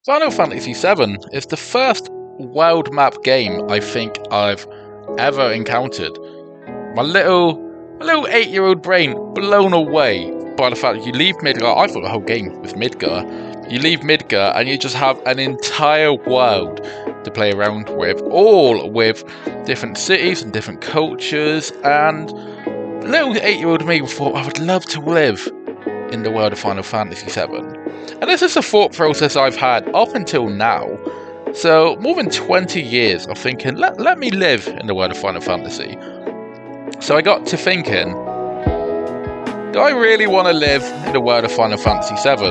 Final Fantasy VII is the first world map game I think I've ever encountered. My little 8-year-old brain blown away by the fact that you leave Midgar. I thought the whole game was Midgar. You leave Midgar and you just have an entire world to play around with, all with different cities and different cultures, and little 8-year-old me thought I would love to live in the world of Final Fantasy VII. And this is the thought process I've had up until now. So, more than 20 years of thinking, let me live in the world of Final Fantasy. So I got to thinking, do I really want to live in the world of Final Fantasy VII?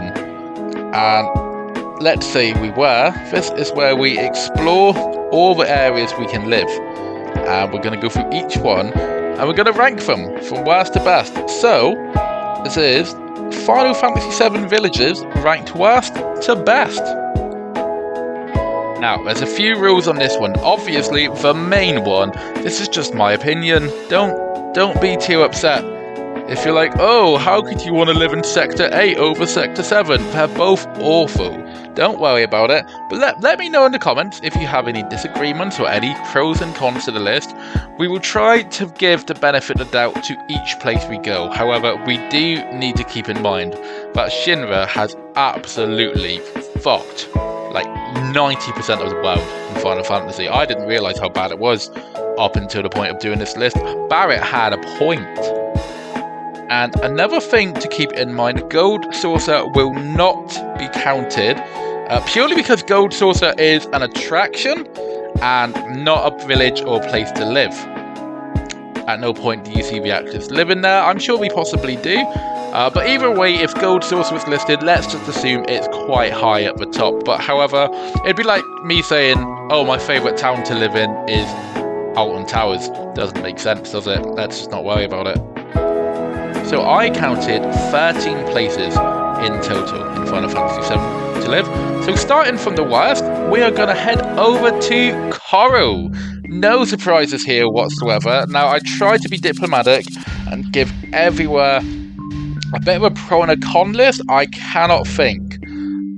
And let's say we were. This is where we explore all the areas we can live. And we're going to go through each one, and we're going to rank them from worst to best. So, this is Final Fantasy VII villages ranked worst to best. Now, there's a few rules on this one. Obviously, the main one, this is just my opinion. Don't be too upset. If you're like, oh, how could you want to live in Sector 8 over Sector 7? They're both awful. Don't worry about it. But let me know in the comments if you have any disagreements or any pros and cons to the list. We will try to give the benefit of the doubt to each place we go. However, we do need to keep in mind that Shinra has absolutely fucked like 90% of the world in Final Fantasy. I didn't realise how bad it was up until the point of doing this list. Barrett had a point. And another thing to keep in mind, Gold Saucer will not be counted purely because Gold Saucer is an attraction and not a village or place to live. At no point do you see the actors living there. I'm sure we possibly do. But either way, if Gold Saucer was listed, let's just assume it's quite high at the top. But however, it'd be like me saying, oh, my favourite town to live in is Alton Towers. Doesn't make sense, does it? Let's just not worry about it. So I counted 13 places in total in Final Fantasy VII to live. So starting from the worst, we are going to head over to Corel. No surprises here whatsoever. Now, I tried to be diplomatic and give everywhere a bit of a pro and a con list. I cannot think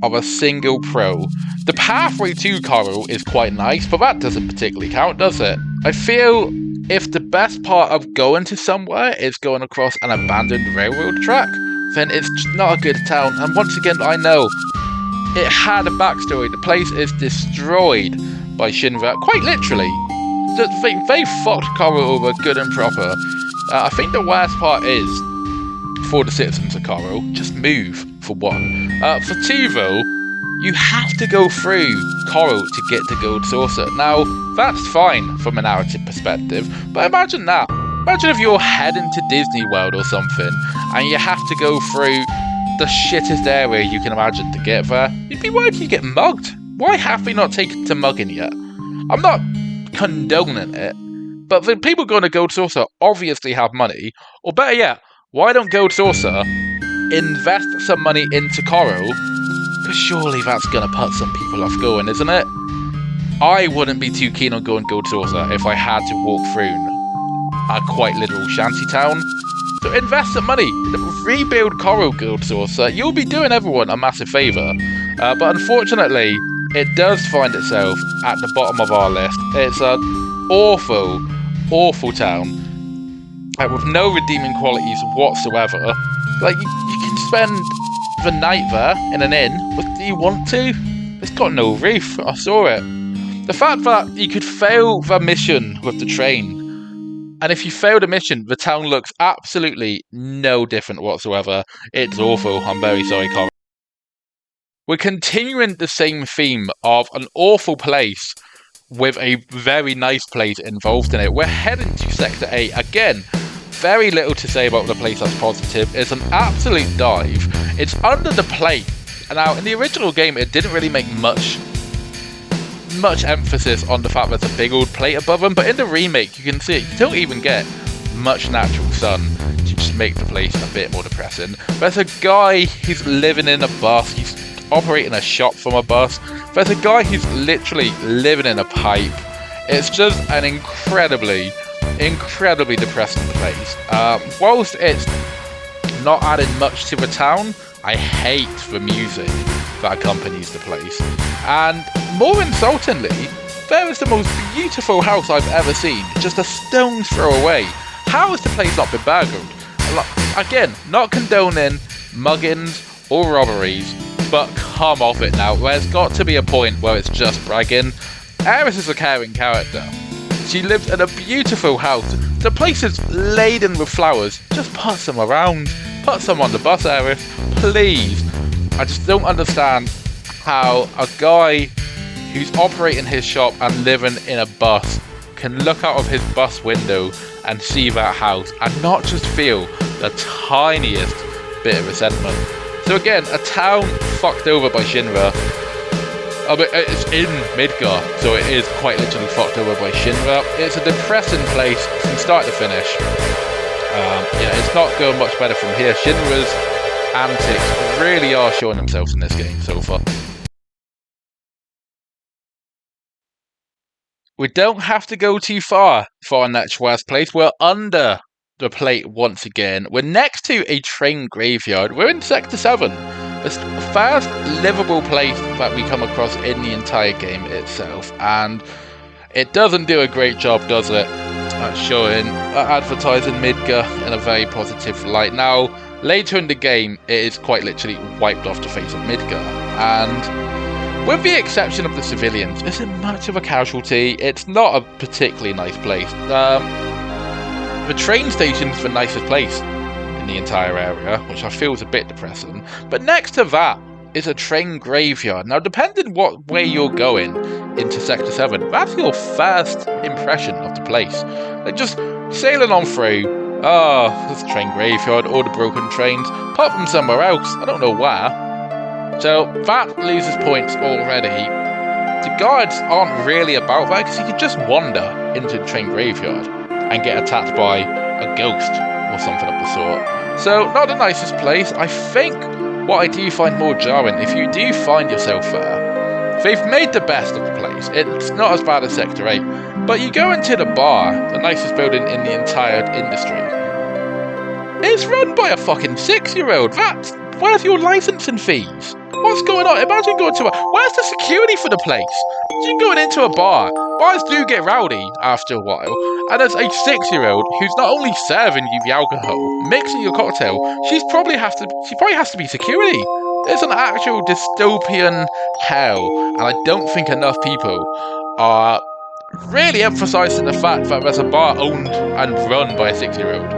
of a single pro. The pathway to Corel is quite nice, but that doesn't particularly count, does it? I feel if the best part of going to somewhere is going across an abandoned railroad track, then it's just not a good town. And once again, I know it had a backstory. The place is destroyed by Shinra, quite literally. They fucked Corel over good and proper. I think the worst part is, for the citizens of Corel, just move, for one. For two, though, you have to go through Corel to get to Gold Saucer. Now, that's fine from a narrative perspective, but imagine that. Imagine if you're heading to Disney World or something, and you have to go through the shittest area you can imagine to get there. You'd be worried you get mugged. Why have we not taken to mugging yet? I'm not condoning it, but the people going to Gold Saucer obviously have money, or better yet, why don't Gold Saucer invest some money into Corel? Because surely that's going to put some people off going, isn't it? I wouldn't be too keen on going Gold Saucer if I had to walk through a quite literal shanty town. So invest some money, rebuild Corel Gold Saucer. You'll be doing everyone a massive favour. But unfortunately, it does find itself at the bottom of our list. It's an awful, awful town with no redeeming qualities whatsoever. Like, you can spend the night there in an inn, but do you want to? It's got no roof. I saw it. The fact that you could fail the mission with the train, and if you fail the mission, the town looks absolutely no different whatsoever. It's awful. I'm very sorry, Corel. We're continuing the same theme of an awful place with a very nice place involved in it. We're heading to Sector 8. Again, very little to say about the place that's positive. It's an absolute dive. It's under the plate. And now, in the original game, it didn't really make much emphasis on the fact there's a big old plate above them. But in the remake, you can see it. You don't even get much natural sun to just make the place a bit more depressing. There's a guy who's living in a bus. He's operating a shop from a bus. There's a guy who's literally living in a pipe. It's just an incredibly depressing place. Whilst it's not adding much to the town, I hate the music. that accompanies the place. And more insultingly, there is the most beautiful house I've ever seen, just a stone's throw away. How has the place not been burgled? Again, not condoning muggings or robberies, but come off it now. There's got to be a point where it's just bragging. Eris is a caring character. She lives in a beautiful house. The place is laden with flowers. Just put some around. Put some on the bus, Eris. Please. I just don't understand how a guy who's operating his shop and living in a bus can look out of his bus window and see that house and not just feel the tiniest bit of resentment. So again, a town fucked over by Shinra. It's in Midgar, so it is quite literally fucked over by Shinra. It's a depressing place from start to finish. Yeah, it's not going much better from here. Shinra's antics really are showing themselves in this game so far. We don't have to go too far for our next worst place. We're under the plate once again. We're next to a train graveyard. We're in Sector 7. The first livable place that we come across in the entire game itself. And it doesn't do a great job, does it? At showing, advertising Midgar in a very positive light. Now, later in the game, it is quite literally wiped off the face of Midgar. And with the exception of the civilians, isn't much of a casualty. It's not a particularly nice place. The train station's the nicest place in the entire area, which I feel is a bit depressing. But next to that is a train graveyard. Now, depending what way you're going into Sector 7, that's your first impression of the place. Like, just sailing on through, there's a train graveyard, all the broken trains, pop them somewhere else, I don't know where. So, that loses points already. The guards aren't really about that, because you could just wander into the train graveyard and get attacked by a ghost or something of the sort. So, not the nicest place. I think what I do find more jarring, if you do find yourself there, they've made the best of the place. It's not as bad as Sector 8. But you go into the bar, the nicest building in the entire industry. It's run by a fucking 6-year-old. Where's your licensing fees? What's going on? Imagine going to where's the security for the place? Imagine going into a bar. Bars do get rowdy after a while. And there's a 6-year-old who's not only serving you the alcohol, mixing your cocktail, she probably has to be security. It's an actual dystopian hell. And I don't think enough people are really emphasising the fact that there's a bar owned and run by a 6-year-old.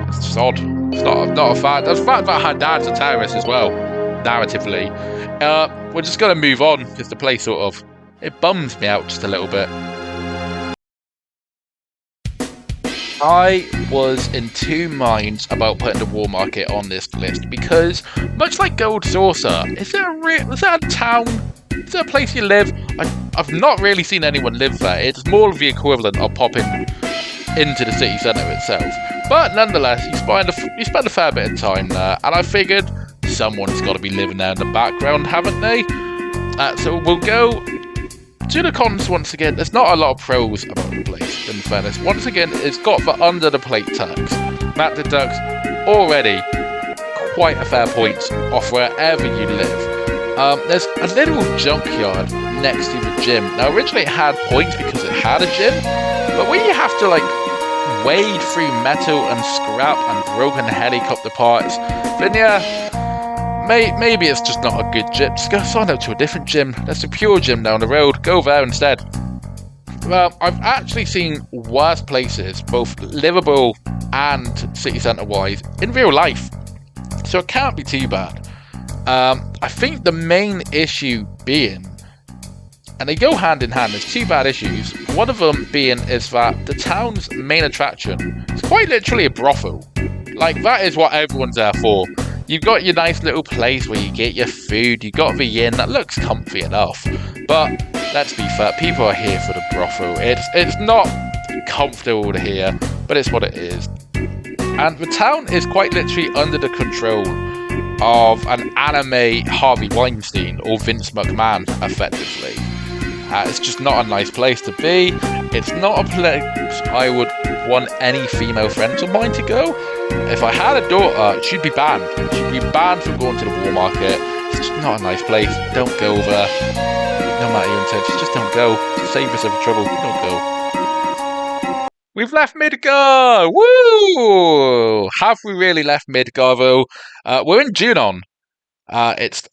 It's just odd. It's not a fact. That's the fact that her dad's a terrorist as well, narratively. We're just going to move on, because the place it bums me out just a little bit. I was in two minds about putting the War Market on this list, because much like Gold Saucer, is that a town? Is that a place you live? I've not really seen anyone live there. It's more of the equivalent of popping into the city centre itself. But nonetheless, you spend a fair bit of time there, and I figured someone's got to be living there in the background, haven't they? So we'll go to the cons once again. There's not a lot of pros about the place, in fairness. Once again, it's got the under the plate tax. That deducts already quite a fair points off wherever you live. There's a little junkyard next to the gym. Now, originally it had points because it had a gym, but when you have to wade through metal and scrap and broken helicopter parts, then yeah, maybe it's just not a good gym. Just go sign up to a different gym. There's a pure gym down the road. Go there instead. Well, I've actually seen worse places, both livable and city centre wise, in real life, so it can't be too bad. I think the main issue being, and they go hand in hand, there's two bad issues. One of them being is that the town's main attraction is quite literally a brothel. That is what everyone's there for. You've got your nice little place where you get your food, you got the inn, that looks comfy enough. But let's be fair, people are here for the brothel. It's not comfortable to hear, but it's what it is. And the town is quite literally under the control of an anime Harvey Weinstein or Vince McMahon, effectively. It's just not a nice place to be. It's not a place I would want any female friends of mine to go. If I had a daughter, she'd be banned. She'd be banned from going to the war market. It's just not a nice place. Don't go there. No matter your intentions, just don't go. Save yourself trouble. Don't go. We've left Midgar! Woo! Have we really left Midgar though? We're in Junon. It's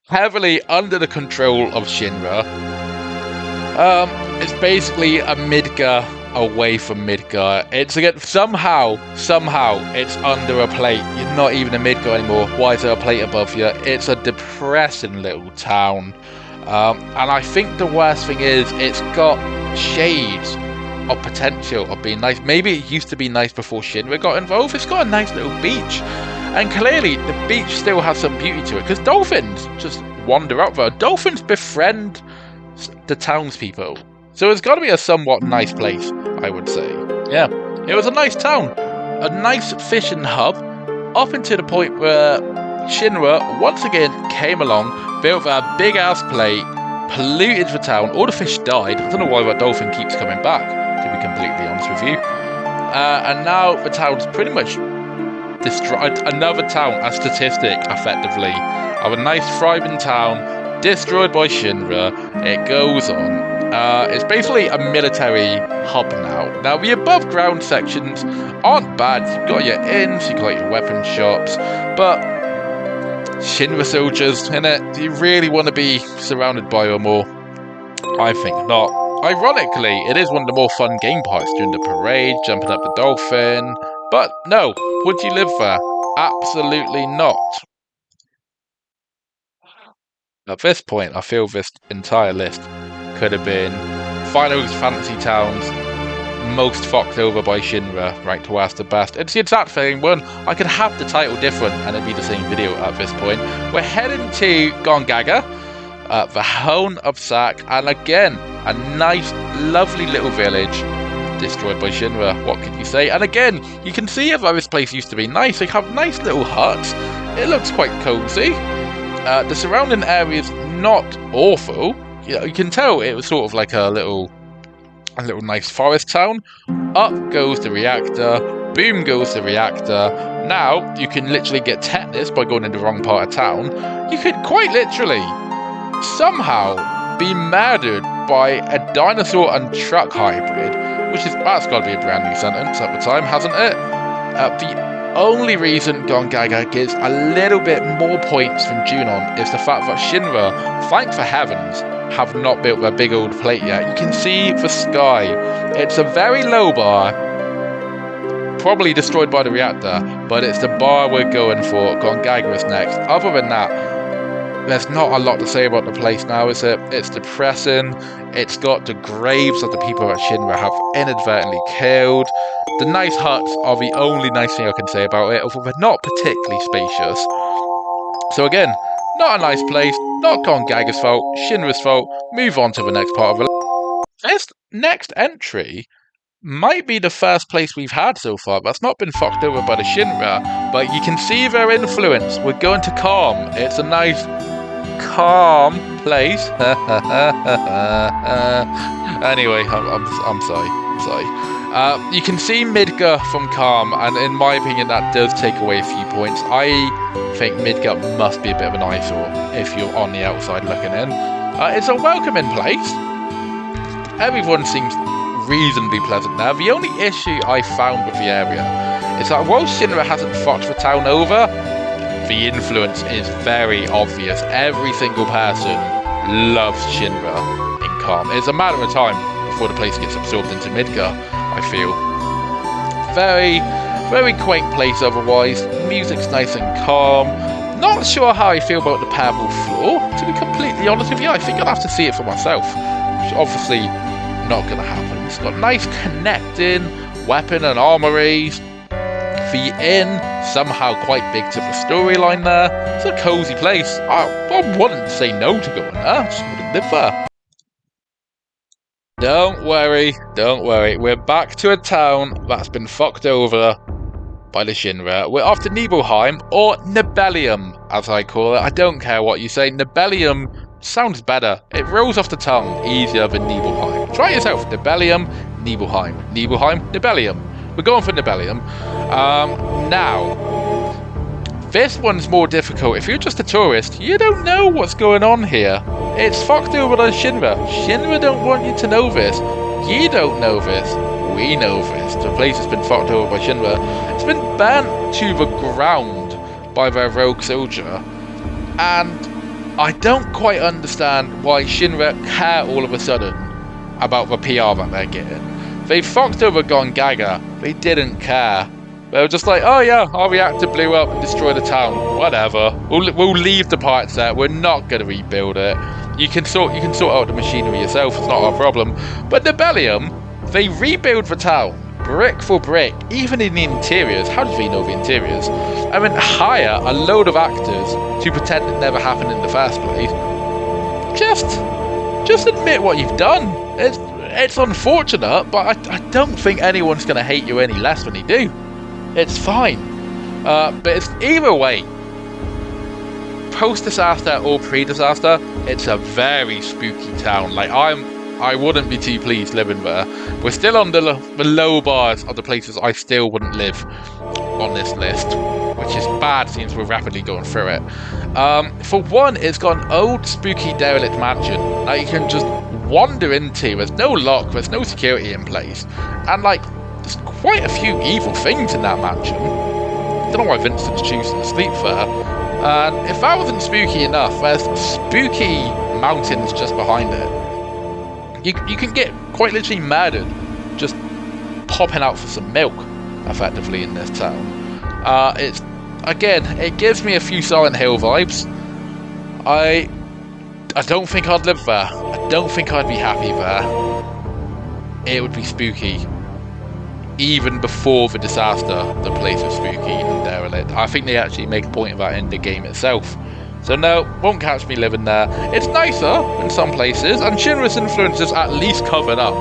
heavily under the control of Shinra. It's basically a Midgar away from Midgar. It's again somehow it's under a plate. You're not even a Midgar anymore. Why is there a plate above you? It's a depressing little town. And I think the worst thing is it's got shades of potential of being nice. Maybe it used to be nice before Shinra got involved. It's got a nice little beach. And clearly the beach still has some beauty to it because dolphins just wander up there. Dolphins befriend the townspeople. So it's got to be a somewhat nice place, I would say. Yeah, it was a nice town. A nice fishing hub up until the point where Shinra once again came along, built a big ass plate, polluted the town. All the fish died. I don't know why that dolphin keeps coming back, to be completely honest with you. And now the town's pretty much destroyed. Another town, a statistic, effectively, of a nice thriving town, destroyed by Shinra. It goes on. It's basically a military hub now. Now, the above ground sections aren't bad. You've got your inns, you've got your weapon shops, but Shinra soldiers, innit? Do you really want to be surrounded by them all? I think not. Ironically, it is one of the more fun game parts during the parade, jumping up the dolphin. But no, would you live there? Absolutely not. At this point, I feel this entire list could have been Final Fantasy Towns most fucked over by Shinra, ranked worst to best. It's the exact same one. I could have the title different and it'd be the same video at this point. We're heading to Gongaga, the home of Sak, and again, a nice, lovely little village destroyed by Shinra. What could you say? And again, you can see how this place used to be nice. They have nice little huts. It looks quite cozy. The surrounding area's not awful. You can tell it was sort of like a little nice forest town. Up goes the reactor, boom goes the reactor. Now, you can literally get tetanus by going in the wrong part of town. You could quite literally, somehow, be murdered by a dinosaur and truck hybrid, that's got to be a brand new sentence at the time, hasn't it? The only reason Gongaga gives a little bit more points than Junon is the fact that Shinra, thank the heavens, have not built their big old plate yet. You can see the sky. It's a very low bar, probably destroyed by the reactor, but it's the bar we're going for. Gongaga is next. Other than that, there's not a lot to say about the place now, is it? It's depressing. It's got the graves of the people that Shinra have inadvertently killed. The nice huts are the only nice thing I can say about it, although they're not particularly spacious. So again, not a nice place, not Gongaga's fault, Shinra's fault. Move on to the next part of it. This next entry might be the first place we've had so far that's not been fucked over by the Shinra, but you can see their influence. We're going to Kalm. It's a nice, calm place. Anyway, I'm sorry. You can see Midgar from Kalm, and in my opinion, that does take away a few points. I think Midgar must be a bit of an eyesore if you're on the outside looking in. It's a welcoming place. Everyone seems reasonably pleasant now. The only issue I found with the area is that while Shinra hasn't fucked the town over, the influence is very obvious. Every single person loves Shinra in Kalm. It's a matter of time before the place gets absorbed into Midgar, I feel. Very, very quaint place otherwise. Music's nice and calm. Not sure how I feel about the purple floor, to be completely honest with you. I think I'll have to see it for myself, which obviously not going to happen. It's got nice connecting weapon and armories. The inn, somehow quite big to the storyline there. It's a cozy place. I wouldn't say no to going there. I just wouldn't live there. Don't worry. We're back to a town that's been fucked over by the Shinra. We're off to Nibelheim, or Nibelheim, as I call it. I don't care what you say. Nibelheim sounds better. It rolls off the tongue easier than Nibelheim. Try it yourself. Nibelheim, Nibelheim. Nibelheim, Nibelheim. We're going for Nibelheim. Now, this one's more difficult. If you're just a tourist, you don't know what's going on here. It's fucked over by Shinra. Shinra don't want you to know this. You don't know this. We know this. The place has been fucked over by Shinra. It's been burnt to the ground by their rogue soldier. And I don't quite understand why Shinra care all of a sudden about the PR that they're getting. They fucked over Gongaga. They didn't care. They were just like, oh yeah, our reactor blew up and destroyed the town. Whatever. We'll leave the parts there. We're not going to rebuild it. You can sort out the machinery yourself. It's not our problem. But Nibelheim, they rebuild the town brick for brick, even in the interiors. How did they know the interiors? I mean, hire a load of actors to pretend it never happened in the first place. Just admit what you've done. It's unfortunate, but I don't think anyone's going to hate you any less when they do. It's fine. But it's either way, post-disaster or pre-disaster, it's a very spooky town. Like, I wouldn't be too pleased living there. We're still on the low bars of the places I still wouldn't live on this list, which is bad since we're rapidly going through it. For one, it's got an old, spooky, derelict mansion that you can just wander into. There's no lock, there's no security in place, and like, there's quite a few evil things in that mansion. I don't know why Vincent's choosing to sleep there. And if that wasn't spooky enough, there's spooky mountains just behind it. You can get quite literally murdered just popping out for some milk, effectively, in this town. It gives me a few Silent Hill vibes. I don't think I'd live there. I don't think I'd be happy there. It would be spooky. Even before the disaster, the place was spooky and derelict. I think they actually make a point of that in the game itself. So no, won't catch me living there. It's nicer in some places, and Shinra's influence is at least covered up.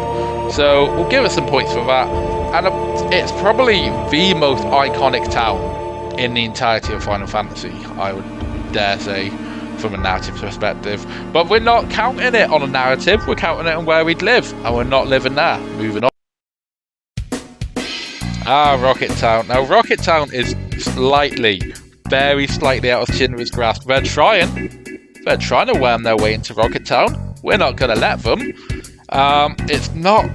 So we'll give it some points for that. And it's probably the most iconic town in the entirety of Final Fantasy, I would dare say, from a narrative perspective. But we're not counting it on a narrative, we're counting it on where we'd live, and we're not living there. Moving on. Rocket Town. Now, Rocket Town is very slightly out of Shinra's grasp. They're trying to worm their way into Rocket Town. We're not going to let them. It's not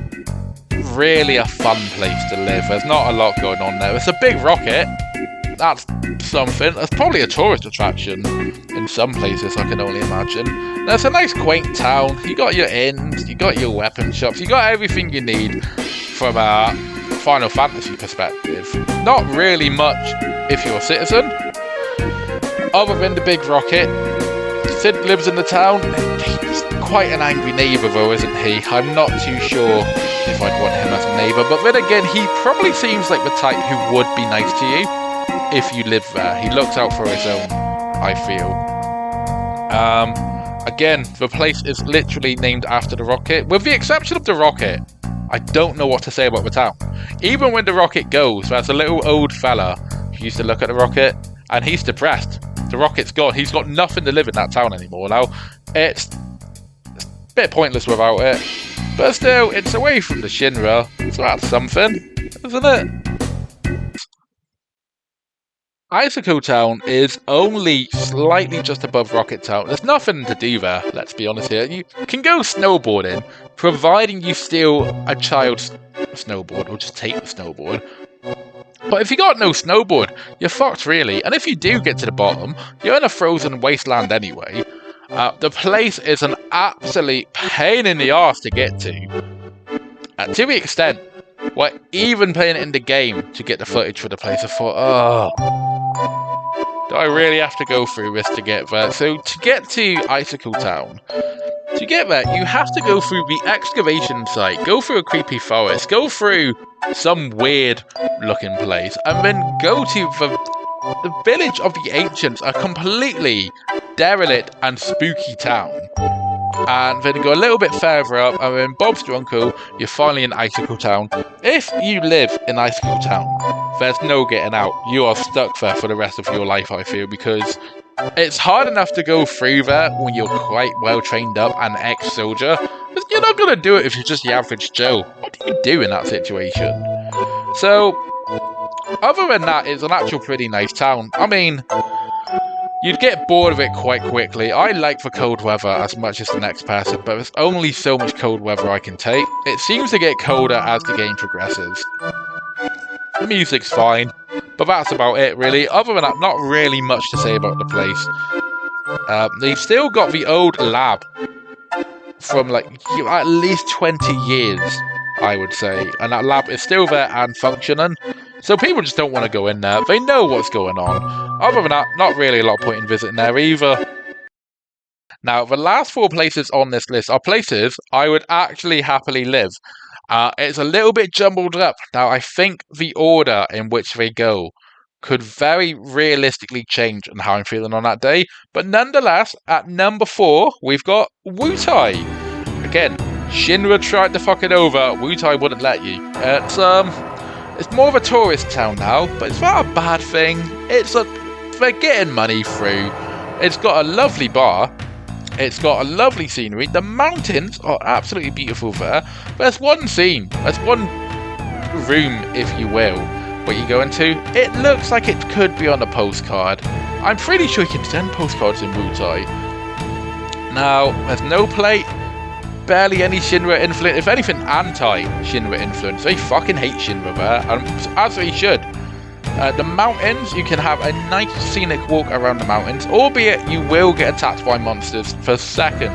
really a fun place to live. There's not a lot going on there. It's a big rocket. That's something. There's probably a tourist attraction in some places, I can only imagine. There's a nice quaint town. You got your inns, you got your weapon shops, you got everything you need from a Final Fantasy perspective. Not really much if you're a citizen. Other than the big rocket, Sid lives in the town. He's quite an angry neighbour though, isn't he? I'm not too sure if I'd want him as a neighbour, but then again, he probably seems like the type who would be nice to you if you live there. He looks out for his own, I feel. Again, the place is literally named after the rocket. With the exception of the rocket, I don't know what to say about the town. Even when the rocket goes, there's a little old fella who used to look at the rocket, and he's depressed. The rocket's gone. He's got nothing to live in that town anymore now. It's a bit pointless without it. But still, it's away from the Shinra, so that's something, isn't it? Icicle Town is only slightly just above Rocket Town. There's nothing to do there, let's be honest here. You can go snowboarding, providing you steal a child's snowboard, or just take the snowboard. But if you got no snowboard, you're fucked really. And if you do get to the bottom, you're in a frozen wasteland anyway. The place is an absolute pain in the arse to get to the extent where even playing it in the game to get the footage for the place, I thought, oh, do I really have to go through this to get there? So to get to Icicle Town, to get there, you have to go through the excavation site, go through a creepy forest, go through some weird looking place, and then go to the village of the ancients, a completely derelict and spooky town. And then go a little bit further up, and then Bob's your uncle, you're finally in Icicle Town. If you live in Icicle Town, there's no getting out. You are stuck there for the rest of your life, I feel, because it's hard enough to go through there when you're quite well trained up and ex-soldier. You're not going to do it if you're just the average Joe. What do you do in that situation? So, other than that, it's an actual pretty nice town. I mean, you'd get bored of it quite quickly. I like the cold weather as much as the next person, but there's only so much cold weather I can take. It seems to get colder as the game progresses. The music's fine, but that's about it, really. Other than that, not really much to say about the place. They've still got the old lab from, like, at least 20 years, I would say. And that lab is still there and functioning. So people just don't want to go in there. They know what's going on. Other than that, not really a lot of point in visiting there either. Now, the last 4 places on this list are places I would actually happily live. It's a little bit jumbled up. Now, I think the order in which they go could very realistically change on how I'm feeling on that day. But nonetheless, at number 4, we've got Wutai. Again, Shinra tried to fuck it over. Wutai wouldn't let you. It's more of a tourist town now, but it's not a bad thing. They're getting money through. It's got a lovely bar. It's got a lovely scenery. The mountains are absolutely beautiful there. There's one scene. There's one room, if you will, where you go into. It looks like it could be on a postcard. I'm pretty sure you can send postcards in Wutai. Now, there's no plate. Barely any Shinra influence. If anything, anti-Shinra influence. They fucking hate Shinra there, as they should. The mountains, you can have a nice scenic walk around the mountains, albeit you will get attacked by monsters the second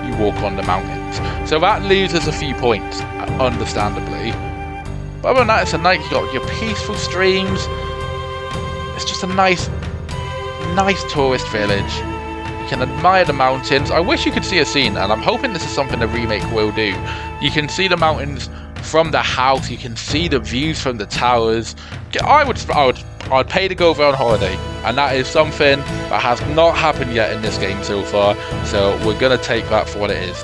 you walk on the mountains. So that loses a few points, understandably. But other than that, it's a nice, you've got your peaceful streams. It's just a nice tourist village. You can admire the mountains. I wish you could see a scene, and I'm hoping this is something the remake will do. You can see the mountains from the house. You can see the views from the towers. I'd pay to go there on holiday, and that is something that has not happened yet in this game so far. So we're gonna take that for what it is.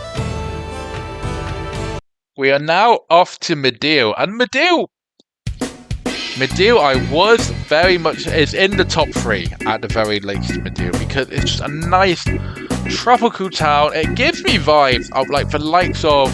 We are now off to Mideel, and Mideel, I was very much is in the top 3 at the very least. Mideel, because it's just a nice tropical town. It gives me vibes of like the likes of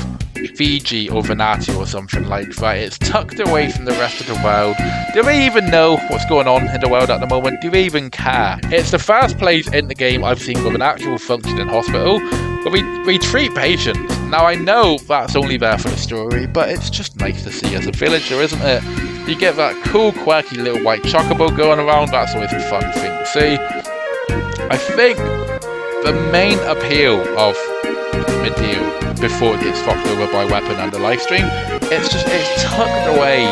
Fiji or Vanuatu or something like that. It's tucked away from the rest of the world. Do they even know what's going on in the world at the moment? Do they even care? It's the first place in the game I've seen with an actual functioning hospital, but we treat patients. Now, I know that's only there for the story, but it's just nice to see as a villager, isn't it? You get that cool, quirky little white chocobo going around. That's always a fun thing to see. I think the main appeal of Mideel, before it gets fucked over by weapon and the live stream, it's tucked away.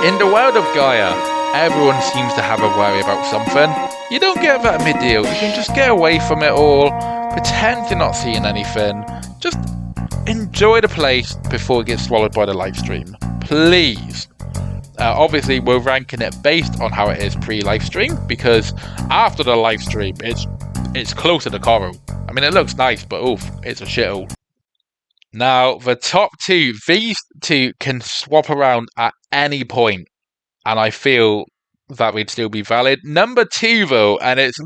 In the world of Gaia, everyone seems to have a worry about something. You don't get that at Mideel. You can just get away from it all, pretend you're not seeing anything, just enjoy the place before it gets swallowed by the live stream. Please. Obviously, we're ranking it based on how it is pre-live stream, because after the live stream, it's closer to Corel. I mean, it looks nice, but oof, it's a shithole. Now, the top 2, these 2 can swap around at any point, and I feel that would still be valid. Number 2, though, and it's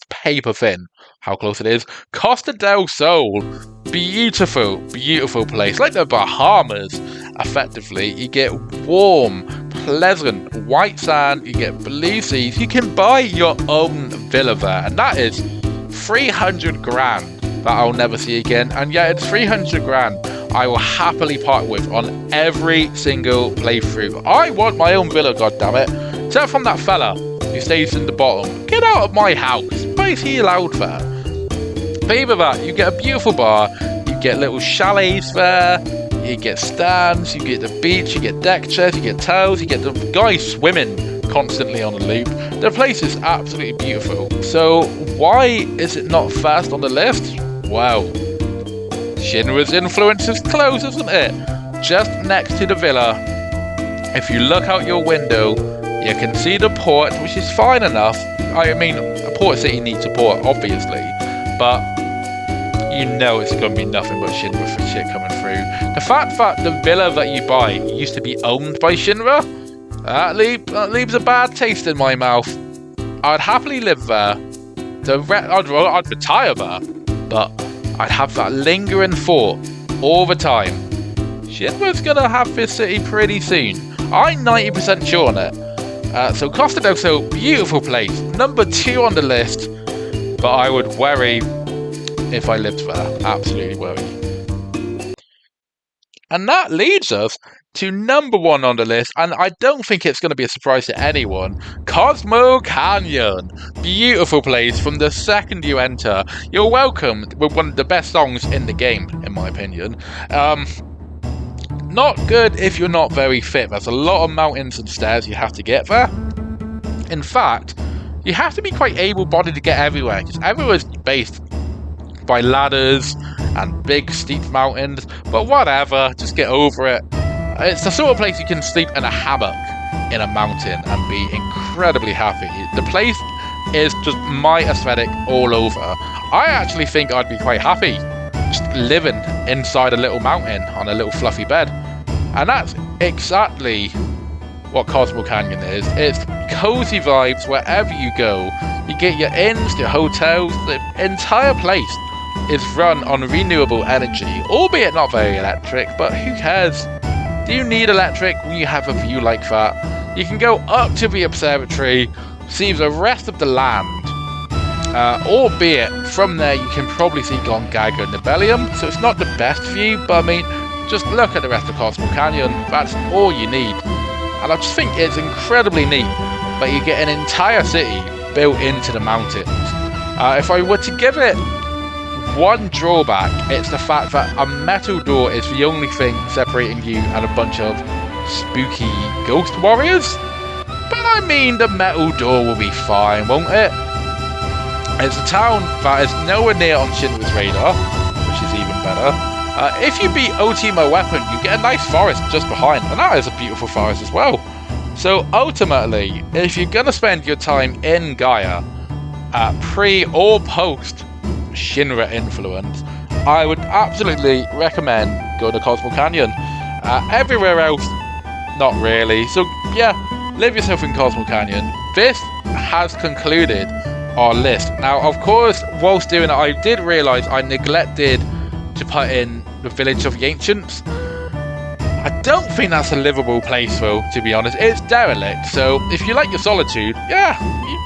paper thin how close it is. Costa del Sol. Beautiful, beautiful place. Like the Bahamas, effectively. You get warm, pleasant, white sand. You get blue seas. You can buy your own villa there, and that is 300 grand. That I'll never see again, and yet it's 300 grand I will happily part with on every single playthrough. I want my own villa, goddammit. Except from that fella who stays in the bottom. Get out of my house. Why is he allowed there? But either that, you get a beautiful bar, you get little chalets there, you get stands, you get the beach, you get deck chairs, you get towels, you get the guys swimming constantly on a loop. The place is absolutely beautiful. So why is it not first on the list? Wow, Shinra's influence is close, isn't it? Just next to the villa, if you look out your window, you can see the port, which is fine enough. I mean, a port city needs a port, obviously, but you know it's going to be nothing but Shinra for shit coming through. The fact that the villa that you buy used to be owned by Shinra, that leaves a bad taste in my mouth. I'd happily live there. I'd retire there, but I'd have that lingering thought all the time. Shinra's gonna have this city pretty soon. I'm 90% sure on it. So Costa del Sol, beautiful place. Number 2 on the list, but I would worry if I lived there. Absolutely worry. And that leads us to number 1 on the list, and I don't think it's going to be a surprise to anyone. Cosmo Canyon. Beautiful place from the second you enter. You're welcomed with one of the best songs in the game, in my opinion. Not good if you're not very fit. There's a lot of mountains and stairs you have to get there. In fact, you have to be quite able-bodied to get everywhere, because everywhere is based by ladders and big steep mountains, but whatever, just get over it. It's the sort of place you can sleep in a hammock in a mountain and be incredibly happy. The place is just my aesthetic all over. I actually think I'd be quite happy just living inside a little mountain on a little fluffy bed. And that's exactly what Cosmo Canyon is. It's cozy vibes wherever you go. You get your inns, your hotels, the entire place is run on renewable energy, albeit not very electric, but who cares? Do you need electric when you have a view like that? You can go up to the observatory, see the rest of the land, albeit from there you can probably see Gongaga and Nibelheim, so it's not the best view, but I mean, just look at the rest of Cosmo Canyon, that's all you need. And I just think it's incredibly neat that you get an entire city built into the mountains. If I were to give it one drawback, it's the fact that a metal door is the only thing separating you and a bunch of spooky ghost warriors. But I mean, the metal door will be fine, won't it? It's a town that is nowhere near on Shinra's radar, which is even better. If you beat Ultimo Weapon, you get a nice forest just behind, and that is a beautiful forest as well. So ultimately, if you're going to spend your time in Gaia, pre or post Shinra influence, I would absolutely recommend going to Cosmo Canyon. Everywhere else, not really. So yeah, live yourself in Cosmo Canyon. This has concluded our list. Now, of course, whilst doing it, I did realise I neglected to put in the Village of the Ancients. I don't think that's a livable place though, to be honest. It's derelict, so if you like your solitude, yeah,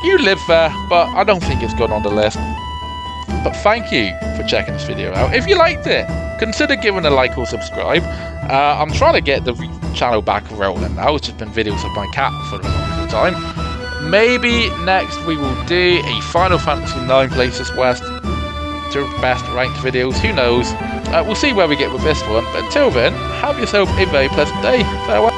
you live there, but I don't think it's gone on the list. But thank you for checking this video out. If you liked it, consider giving a like or subscribe. I'm trying to get the channel back rolling now. It's just been videos of my cat for the longest time. Maybe next we will do a Final Fantasy IX Places West to best ranked videos. Who knows? We'll see where we get with this one. But until then, have yourself a very pleasant day. Farewell.